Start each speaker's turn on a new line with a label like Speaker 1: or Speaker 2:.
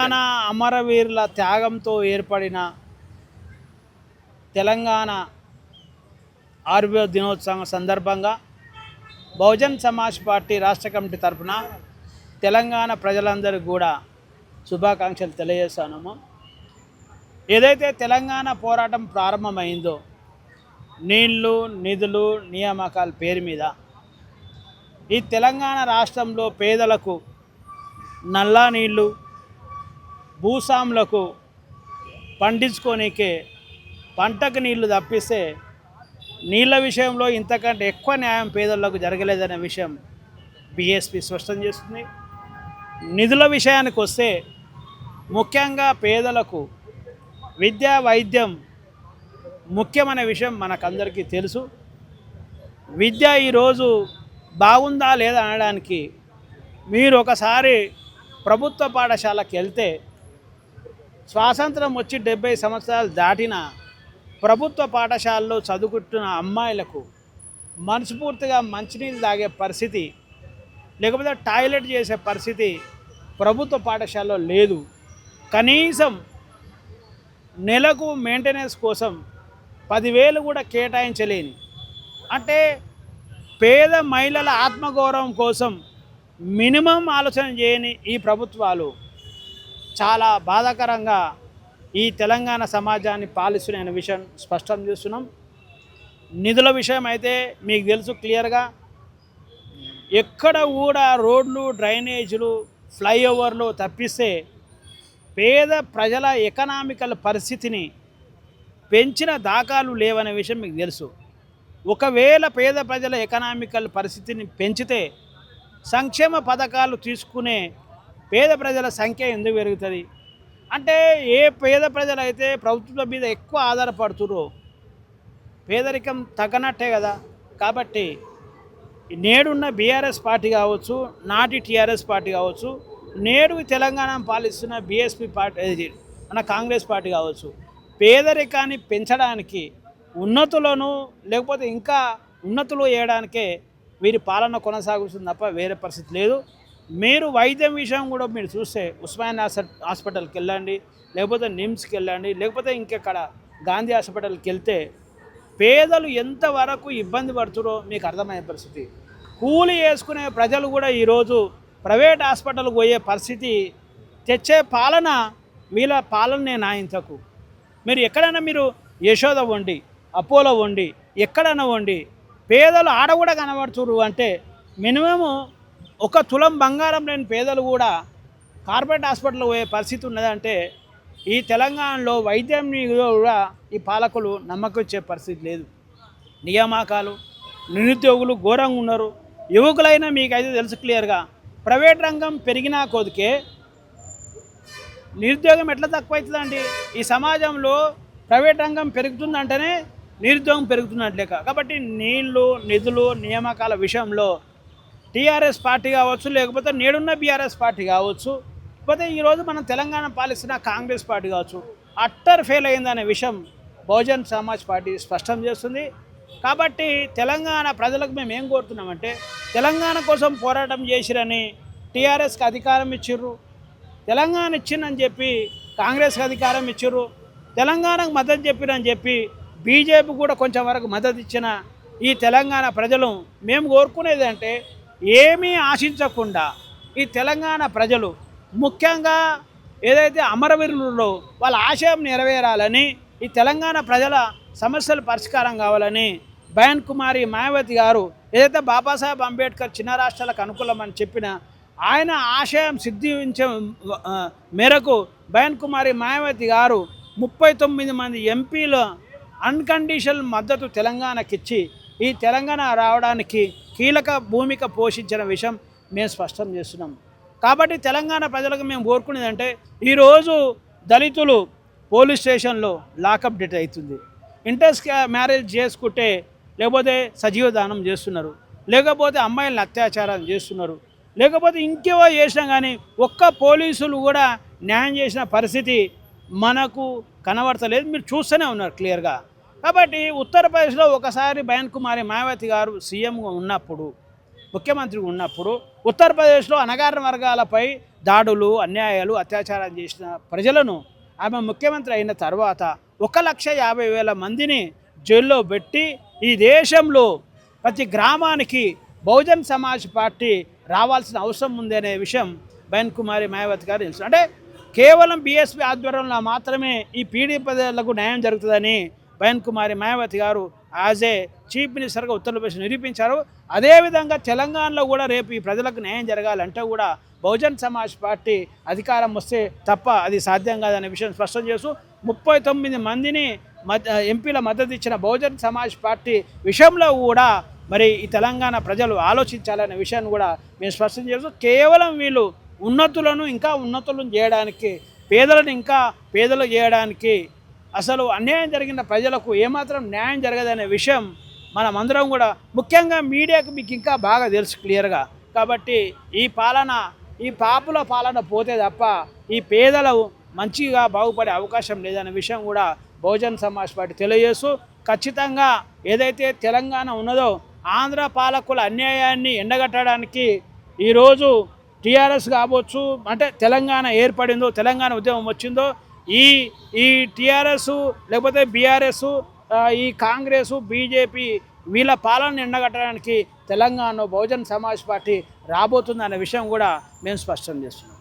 Speaker 1: తెలంగాణ అమరవీరుల త్యాగంతో ఏర్పడిన తెలంగాణ ఆవిర్భావ దినోత్సవం సందర్భంగా బహుజన్ సమాజ్ పార్టీ రాష్ట్ర కమిటీ తరఫున తెలంగాణ ప్రజలందరికీ కూడా శుభాకాంక్షలు తెలియజేస్తున్నాము. ఏదైతే తెలంగాణ పోరాటం ప్రారంభమైందో నీళ్లు, నిధులు, నియామకాల పేరు మీద ఈ తెలంగాణ రాష్ట్రంలో పేదలకు నల్లా నీళ్లు, భూస్వాములకు పండించుకోనికే పంటకు నీళ్లు తప్పిస్తే నీళ్ళ విషయంలో ఇంతకంటే ఎక్కువ న్యాయం పేదలకు జరగలేదనే విషయం బీఎస్పీ స్పష్టం చేస్తుంది. నిధుల విషయానికి వస్తే ముఖ్యంగా పేదలకు విద్య, వైద్యం ముఖ్యమైన విషయం మనకందరికీ తెలుసు. విద్య ఈరోజు బాగుందా లేదా అనడానికి మీరు ఒకసారి ప్రభుత్వ పాఠశాలకు వెళ్తే స్వాతంత్రం వచ్చి 70 సంవత్సరాలు దాటిన ప్రభుత్వ పాఠశాలలో చదువుకుంటున్న అమ్మాయిలకు మనస్ఫూర్తిగా మంచినీళ్ళు తాగే పరిస్థితి, లేకపోతే టాయిలెట్ చేసే పరిస్థితి ప్రభుత్వ పాఠశాలలో లేదు. కనీసం నెలకు మెయింటెనెన్స్ కోసం 10,000 కూడా కేటాయించలేని, అంటే పేద మహిళల ఆత్మగౌరవం కోసం మినిమం ఆలోచన చేయని ఈ ప్రభుత్వాలు చాలా బాధాకరంగా ఈ తెలంగాణ సమాజాన్ని పాలిస్తున్న విషయం స్పష్టం చేస్తున్నాం. నిధుల విషయం అయితే మీకు తెలుసు క్లియర్గా, ఎక్కడ కూడా రోడ్లు, డ్రైనేజీలు, ఫ్లైఓవర్లు తప్పిస్తే పేద ప్రజల ఎకనామికల్ పరిస్థితిని పెంచిన దాఖలు లేవనే విషయం మీకు తెలుసు. ఒకవేళ పేద ప్రజల ఎకనామికల్ పరిస్థితిని పెంచితే సంక్షేమ పథకాలు తీసుకునే పేద ప్రజల సంఖ్య ఎందుకు పెరుగుతుంది? అంటే ఏ పేద ప్రజలైతే ప్రభుత్వం మీద ఎక్కువ ఆధారపడుతురో పేదరికం తగ్గనట్టే కదా. కాబట్టి నేడున్న బీఆర్ఎస్ పార్టీ కావచ్చు, నాటి టీఆర్ఎస్ పార్టీ కావచ్చు, నేడు తెలంగాణ పాలిస్తున్న బీఎస్పీ పార్టీ, మన కాంగ్రెస్ పార్టీ కావచ్చు, పేదరికాన్ని పెంచడానికి ఉన్నతులను లేకపోతే ఇంకా ఉన్నతులు చేయడానికే వీరి పాలన కొనసాగుతుంది తప్ప వేరే పరిస్థితి లేదు. మీరు వైద్యం విషయం కూడా మీరు చూస్తే ఉస్మానియా హాస్పిటల్కి వెళ్ళండి, లేకపోతే నిమ్స్కి వెళ్ళండి, లేకపోతే ఇంకెక్కడ గాంధీ హాస్పిటల్కి వెళ్తే పేదలు ఎంతవరకు ఇబ్బంది పడుతురో మీకు అర్థమయ్యే పరిస్థితి. కూలి వేసుకునే ప్రజలు కూడా ఈరోజు ప్రైవేట్ హాస్పిటల్కి పోయే పరిస్థితి తెచ్చే పాలన వీళ్ళ పాలనే నాయింతకు. మీరు ఎక్కడైనా మీరు యశోద వండి, అపోలో వండి, ఎక్కడైనా వండి పేదలు ఆడ కూడా కనబడుతురు అంటే మినిమము 1 తులం బంగారం లేని పేదలు కూడా కార్పొరేట్ హాస్పిటల్ పోయే పరిస్థితి ఉన్నదంటే ఈ తెలంగాణలో వైద్యం కూడా ఈ పాలకులు నమ్మకం ఇచ్చే పరిస్థితి లేదు. నియామకాలు, నిరుద్యోగులు ఘోరంగా ఉన్నారు. యువకులైనా మీకైతే తెలుసు క్లియర్గా, ప్రైవేట్ రంగం పెరిగినా కొద్దికే నిరుద్యోగం ఎట్లా తక్కువవుతుందండి? ఈ సమాజంలో ప్రైవేట్ రంగం పెరుగుతుందంటేనే నిరుద్యోగం పెరుగుతున్నట్లేక. కాబట్టి నీళ్లు, నిధులు, నియామకాల విషయంలో టీఆర్ఎస్ పార్టీ కావచ్చు, లేకపోతే నేడున్న బీఆర్ఎస్ పార్టీ కావచ్చు, లేకపోతే ఈరోజు మనం తెలంగాణ పాలిస్తున్న కాంగ్రెస్ పార్టీ కావచ్చు, అట్టర్ ఫెయిల్ అయిందనే విషయం బహుజన్ సమాజ్ పార్టీ స్పష్టం చేస్తుంది. కాబట్టి తెలంగాణ ప్రజలకు మేము ఏం కోరుతున్నామంటే, తెలంగాణ కోసం పోరాటం చేసిరని టీఆర్ఎస్కి అధికారం ఇచ్చిర్రు, తెలంగాణ ఇచ్చిందని చెప్పి కాంగ్రెస్కి అధికారం ఇచ్చిర్రు, తెలంగాణకు మద్దతు చెప్పిరని చెప్పి బీజేపీ కూడా కొంచెం వరకు మద్దతు ఇచ్చిన ఈ తెలంగాణ ప్రజలు మేము కోరుకునేది అంటే ఏమీ ఆశించకుండా ఈ తెలంగాణ ప్రజలు ముఖ్యంగా ఏదైతే అమరవీరులలో వాళ్ళ ఆశయం నెరవేరాలని, ఈ తెలంగాణ ప్రజల సమస్యలు పరిష్కారం కావాలని బయన్ కుమారి మాయావతి గారు ఏదైతే బాబాసాహెబ్ అంబేద్కర్ చిన్న రాష్ట్రాలకు అనుకూలమని చెప్పిన ఆయన ఆశయం సిద్ధించే మేరకు బయన్ కుమారి మాయావతి గారు 39 మంది ఎంపీల అన్కండిషనల్ మద్దతు తెలంగాణకి ఇచ్చి ఈ తెలంగాణ రావడానికి కీలక భూమిక పోషించిన విషయం మేము స్పష్టం చేస్తున్నాం. కాబట్టి తెలంగాణ ప్రజలకు మేము కోరుకునేదంటే, ఈరోజు దళితులు పోలీస్ స్టేషన్లో లాకప్ డెత్ అవుతుంది, ఇంటర్ మ్యారేజ్ చేసుకుంటే లేకపోతే సజీవదానం చేస్తున్నారు, లేకపోతే అమ్మాయిలను అత్యాచారం చేస్తున్నారు, లేకపోతే ఇంకేవో చేసినా కానీ ఒక్క పోలీసులు కూడా న్యాయం చేసిన పరిస్థితి మనకు కనబడతలేదు. మీరు చూస్తూనే ఉన్నారు క్లియర్గా. కాబట్టి ఉత్తరప్రదేశ్లో ఒకసారి బయన్ కుమారి మాయావతి గారు సీఎంగా ఉన్నప్పుడు, ముఖ్యమంత్రిగా ఉన్నప్పుడు ఉత్తరప్రదేశ్లో అణగారిన వర్గాలపై దాడులు, అన్యాయాలు, అత్యాచారం చేసిన ప్రజలను ఆమె ముఖ్యమంత్రి అయిన తర్వాత 1,50,000 మందిని జైల్లో పెట్టి ఈ దేశంలో ప్రతి గ్రామానికి బహుజన్ సమాజ్ పార్టీ రావాల్సిన అవసరం ఉంది అనే విషయం బెన్ కుమారి మాయావతి గారు తెలుసు. అంటే కేవలం బీఎస్పీ ఆధ్వర్యంలో మాత్రమే ఈ పీడీ ప్రజలకు న్యాయం జరుగుతుందని బెన్ కుమారి మాయావతి గారు యాజ్ ఏ చీఫ్ మినిస్టర్గా ఉత్తరప్రదేశ్ నిరూపించారు. అదేవిధంగా తెలంగాణలో కూడా రేపు ఈ ప్రజలకు న్యాయం జరగాలంటే కూడా బహుజన్ సమాజ్ పార్టీ అధికారం వస్తే తప్ప అది సాధ్యం కాదనే విషయం స్పష్టం చేస్తూ 39 మందిని ఎంపీల మద్దతు ఇచ్చిన బహుజన్ సమాజ్ పార్టీ విషయంలో కూడా మరి ఈ తెలంగాణ ప్రజలు ఆలోచించాలనే విషయాన్ని కూడా మేము స్పష్టం చేస్తూ కేవలం వీళ్ళు ఉన్నతులను ఇంకా ఉన్నతులను చేయడానికి, పేదలను ఇంకా పేదలు చేయడానికి, అసలు అన్యాయం జరిగిన ప్రజలకు ఏమాత్రం న్యాయం జరగదనే విషయం మనమందరం కూడా ముఖ్యంగా మీడియాకు మీకు ఇంకా బాగా తెలుసు క్లియర్గా. కాబట్టి ఈ పాపుల పాలన పోతే తప్ప ఈ పేదలు మంచిగా బాగుపడే అవకాశం లేదనే విషయం కూడా బహుజన్ సమాజ్ పార్టీ తెలియజేస్తూ ఖచ్చితంగా ఏదైతే తెలంగాణ ఉన్నదో ఆంధ్ర పాలకుల అన్యాయాన్ని ఎండగట్టడానికి ఈరోజు టీఆర్ఎస్ కావచ్చు, అంటే తెలంగాణ ఏర్పడిందో, తెలంగాణ ఉద్యమం వచ్చిందో, ఈ టీఆర్ఎస్ లేకపోతే బీఆర్ఎస్, ఈ కాంగ్రెస్, బీజేపీ వీళ్ళ పాలన ఎండగట్టడానికి తెలంగాణలో బహుజన్ సమాజ్ పార్టీ రాబోతుంది అనే విషయం కూడా మేము స్పష్టం చేస్తున్నాం.